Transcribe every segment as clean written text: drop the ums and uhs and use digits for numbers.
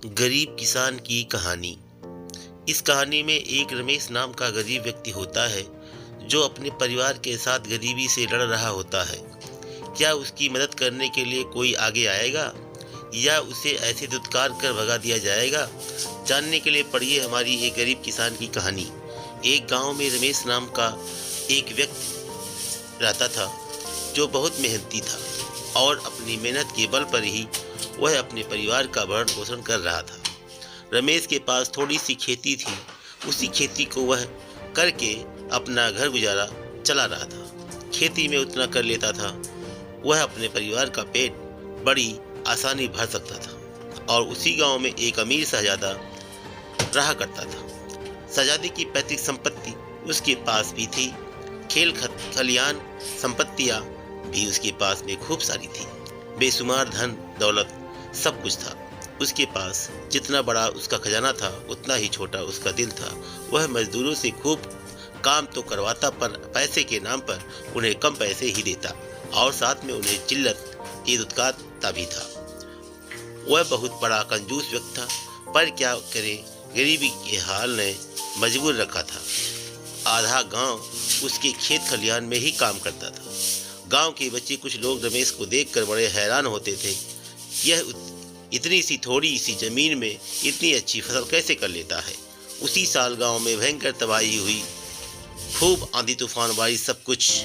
गरीब किसान की कहानी। इस कहानी में एक रमेश नाम का गरीब व्यक्ति होता है जो अपने परिवार के साथ गरीबी से लड़ रहा होता है। क्या उसकी मदद करने के लिए कोई आगे आएगा या उसे ऐसे धुतकार कर भगा दिया जाएगा? जानने के लिए पढ़िए हमारी एक गरीब किसान की कहानी। एक गांव में रमेश नाम का एक व्यक्ति रहता था जो बहुत मेहनती था और अपनी मेहनत के बल पर ही वह अपने परिवार का भरण पोषण कर रहा था। रमेश के पास थोड़ी सी खेती थी। उसी खेती को वह करके अपना घर गुजारा चला रहा था। खेती में उतना कर लेता था वह अपने परिवार का पेट बड़ी आसानी भर सकता था। और उसी गांव में एक अमीर शहजादा रहा करता था। शहजादे की पैतृक संपत्ति उसके पास भी थी। खेल खलियान संपत्तियां भी उसके पास में खूब सारी थी। बेशुमार धन दौलत सब कुछ था उसके पास। जितना बड़ा उसका खजाना था उतना ही छोटा उसका दिल था। वह मजदूरों से खूब काम तो करवाता पर पैसे के नाम पर उन्हें कम पैसे ही देता और साथ में उन्हें जिल्लत की दुत्कारता भी था। वह बहुत बड़ा कंजूस व्यक्ति था, पर क्या करे, गरीबी के हाल ने मजबूर रखा था। आधा गांव उसके खेत खलियान में ही काम करता था। गांव के बच्चे कुछ लोग रमेश को देखकर बड़े हैरान होते थे। यह इतनी सी थोड़ी सी जमीन में इतनी अच्छी फसल कैसे कर लेता है। उसी साल गांव में भयंकर तबाही हुई। खूब आंधी तूफान बारिश सब कुछ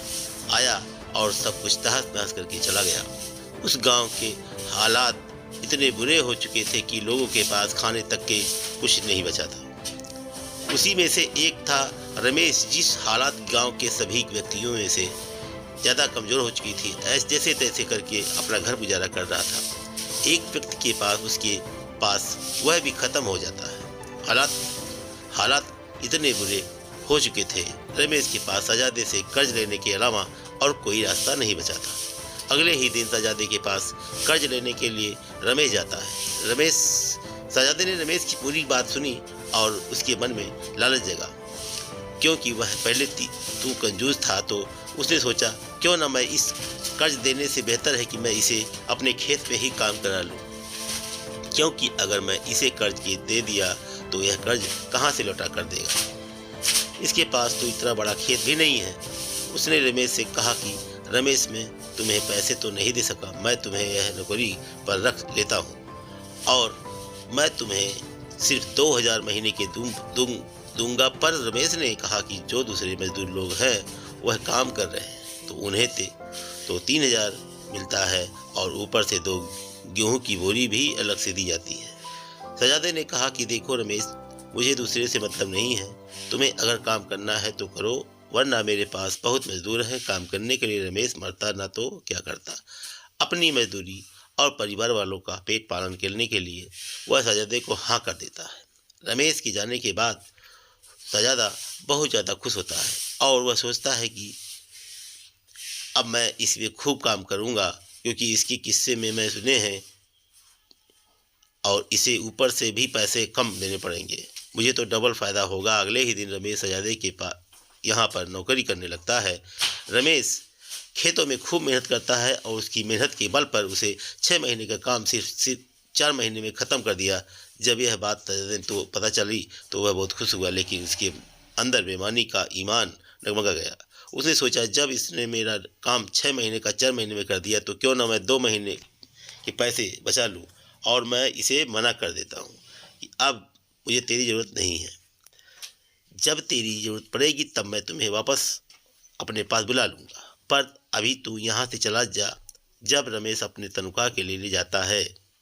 आया और सब कुछ तहस नहस करके चला गया। उस गांव के हालात इतने बुरे हो चुके थे कि लोगों के पास खाने तक के कुछ नहीं बचा था। उसी में से एक था रमेश, जिस हालात गांव के सभी व्यक्तियों में से ज़्यादा कमज़ोर हो चुकी थी। ऐसे जैसे तैसे करके अपना घर गुजारा कर रहा था। एक व्यक्ति के पास उसके पास वह भी खत्म हो जाता है। हालात इतने बुरे हो चुके थे, रमेश के पास शहजादे से कर्ज लेने के अलावा और कोई रास्ता नहीं बचा था। अगले ही दिन शहजादे के पास कर्ज लेने के लिए रमेश जाता है। शहजादे ने रमेश की पूरी बात सुनी और उसके मन में लालच जगा। क्योंकि वह पहले तू कंजूस था, तो उसने सोचा क्यों ना मैं इस कर्ज देने से बेहतर है कि मैं इसे अपने खेत में ही काम करा लूं। क्योंकि अगर मैं इसे कर्ज के दे दिया तो यह कर्ज कहां से लौटा कर देगा। इसके पास तो इतना बड़ा खेत भी नहीं है। उसने रमेश से कहा कि रमेश, मैं तुम्हें पैसे तो नहीं दे सका, मैं तुम्हें यह नौकरी पर रख लेता हूँ और मैं तुम्हें सिर्फ 2000 महीने के दूंगा। पर रमेश ने कहा कि जो दूसरे मजदूर लोग हैं वह काम कर रहे हैं तो उन्हें तो 3000 मिलता है और ऊपर से 2 गेहूं की बोरी भी अलग से दी जाती है। शहजादे ने कहा कि देखो रमेश, मुझे दूसरे से मतलब नहीं है। तुम्हें अगर काम करना है तो करो, वरना मेरे पास बहुत मजदूर हैं काम करने के लिए। रमेश मरता ना तो क्या करता। अपनी मजदूरी और परिवार वालों का पेट पालन करने के लिए वह शहजादे को हाँ कर देता है। रमेश के जाने के बाद शहजादा बहुत ज़्यादा खुश होता है और वह सोचता है कि अब मैं इसमें खूब काम करूँगा, क्योंकि इसके किस्से में मैं सुने हैं और इसे ऊपर से भी पैसे कम देने पड़ेंगे। मुझे तो डबल फ़ायदा होगा। अगले ही दिन रमेश शहजादे के पास यहाँ पर नौकरी करने लगता है। रमेश खेतों में खूब मेहनत करता है और उसकी मेहनत के बल पर उसे 6 महीने का काम सिर्फ 4 महीने में ख़त्म कर दिया। जब यह बात तो पता चली तो वह बहुत खुश हुआ, लेकिन उसके अंदर बेईमानी का ईमान डगमगा गया। उसने सोचा, जब इसने मेरा काम 6 महीने का 4 महीने में कर दिया तो क्यों ना मैं 2 महीने के पैसे बचा लूँ और मैं इसे मना कर देता हूँ कि अब मुझे तेरी ज़रूरत नहीं है। जब तेरी ज़रूरत पड़ेगी तब मैं तुम्हें वापस अपने पास बुला लूँगा, पर अभी तू यहाँ से चला जा। जब रमेश अपने तनख्वाह के लिए ले जाता है